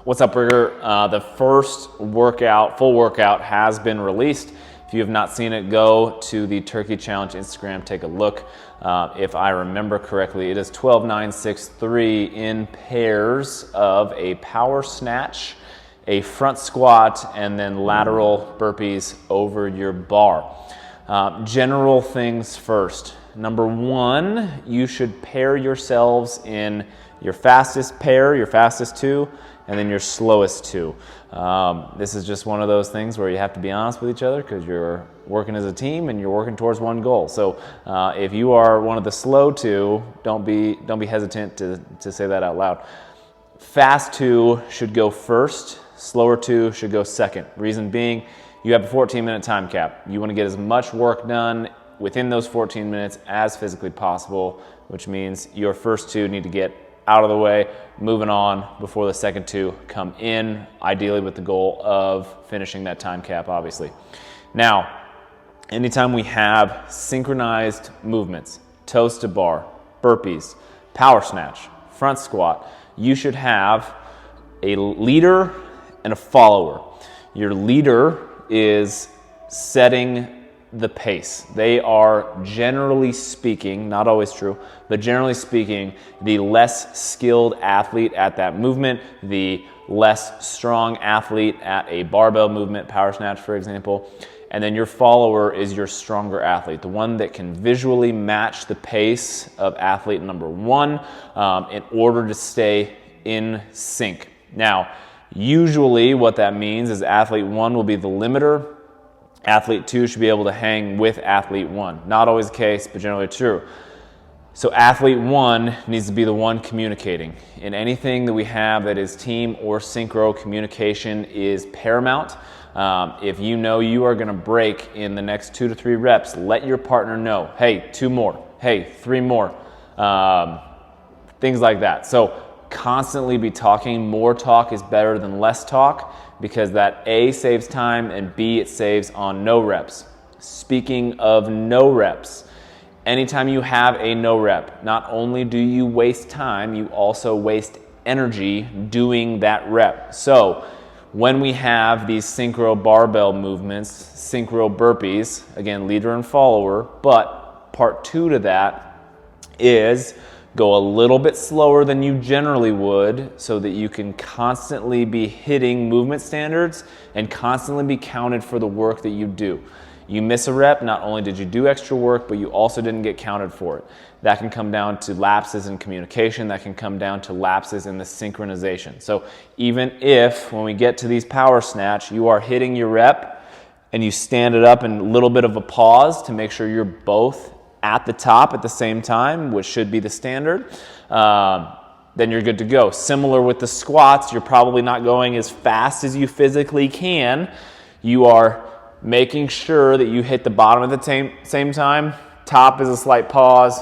What's up, Rigger? The first full workout has been released. If you have not seen it, go to the Turkey Challenge Instagram, take a look. If I remember correctly, it is 12, 9, 6, 3 in pairs of a power snatch, a front squat, and then lateral burpees over your bar. General things first. Number one, you should pair yourselves in your fastest pair, your fastest two, and then your slowest two. This is just one of those things where you have to be honest with each other because you're working as a team and you're working towards one goal. So if you are one of the slow two, don't be hesitant to say that out loud. Fast two should go first, slower two should go second. Reason being, you have a 14-minute time cap. You want to get as much work done within those 14 minutes as physically possible, which means your first two need to get out of the way, moving on before the second two come in, ideally with the goal of finishing that time cap, obviously. Now, anytime we have synchronized movements, toes to bar, burpees, power snatch, front squat, you should have a leader and a follower. Your leader is setting the pace. They are, generally speaking, not always true, but generally speaking, the less skilled athlete at that movement, the less strong athlete at a barbell movement, power snatch, for example. And then your follower is your stronger athlete, the one that can visually match the pace of athlete number one in order to stay in sync. Now, usually what that means is athlete one will be the limiter. Athlete two should be able to hang with athlete one. Not always the case, but generally true. So athlete one needs to be the one communicating. In anything that we have that is team or synchro, communication is paramount. If you know you are going to break in the next 2 to 3 reps, let your partner know, hey, 2 more, hey, 3 more, things like that. So constantly be talking. More talk is better than less talk, because that A, saves time, and B, it saves on no reps. Speaking of no reps, anytime you have a no rep, not only do you waste time, you also waste energy doing that rep. So when we have these synchro barbell movements, synchro burpees, again, leader and follower, but part 2 to that is go a little bit slower than you generally would so that you can constantly be hitting movement standards and constantly be counted for the work that you do. You miss a rep, not only did you do extra work, but you also didn't get counted for it. That can come down to lapses in communication. That can come down to lapses in the synchronization. So even if, when we get to these power snatch, you are hitting your rep and you stand it up in a little bit of a pause to make sure you're both at the top at the same time, which should be the standard, then you're good to go. Similar with the squats, you're probably not going as fast as you physically can. You are making sure that you hit the bottom at the same time. Top is a slight pause,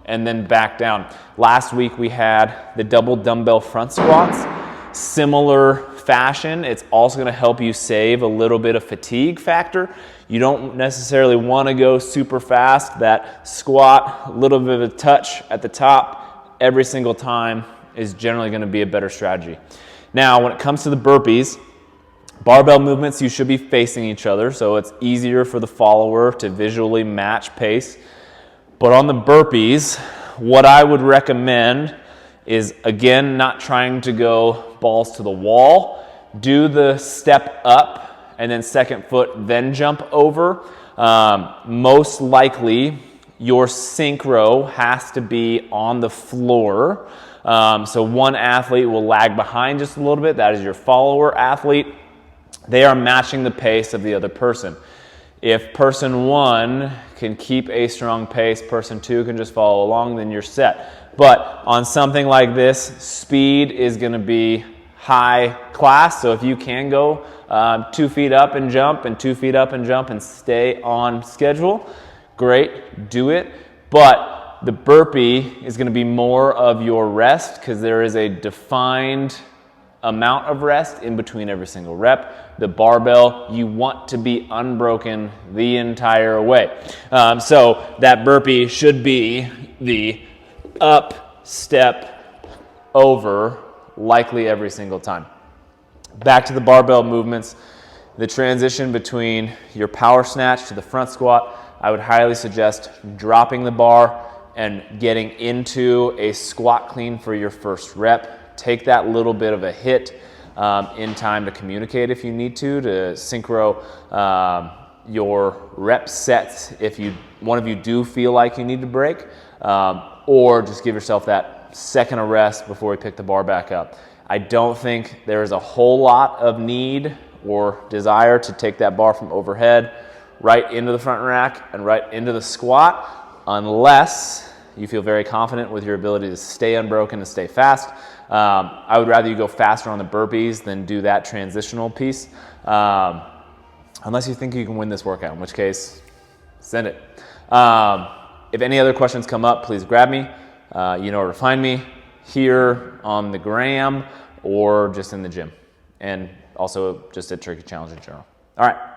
and then back down. Last week we had the double dumbbell front squats. Similar fashion, it's also going to help you save a little bit of fatigue factor. You don't necessarily want to go super fast. That squat, a little bit of a touch at the top every single time is generally going to be a better strategy. Now, when it comes to the burpees, barbell movements, you should be facing each other, so it's easier for the follower to visually match pace. But on the burpees, what I would recommend is, again, not trying to go balls to the wall. Do the step up and then second foot, then jump over. Most likely, your synchro has to be on the floor. So one athlete will lag behind just a little bit. That is your follower athlete. They are matching the pace of the other person. If person one can keep a strong pace, person two can just follow along, then you're set. But on something like this, speed is going to be high class. So if you can go 2 feet up and jump and 2 feet up and jump and stay on schedule, great, do it. But the burpee is going to be more of your rest because there is a defined amount of rest in between every single rep. The barbell, you want to be unbroken the entire way. So that burpee should be the up, step, over, likely every single time. Back to the barbell movements. The transition between your power snatch to the front squat, I would highly suggest dropping the bar and getting into a squat clean for your first rep. Take that little bit of a hit in time to communicate if you need to synchro your rep sets if one of you do feel like you need to break, or just give yourself that second of rest before we pick the bar back up. I don't think there is a whole lot of need or desire to take that bar from overhead right into the front rack and right into the squat unless you feel very confident with your ability to stay unbroken, to stay fast. I would rather you go faster on the burpees than do that transitional piece, unless you think you can win this workout, in which case, send it. If any other questions come up, please grab me. You know where to find me, here on the gram or just in the gym, and also just at Turkey Challenge in general. All right.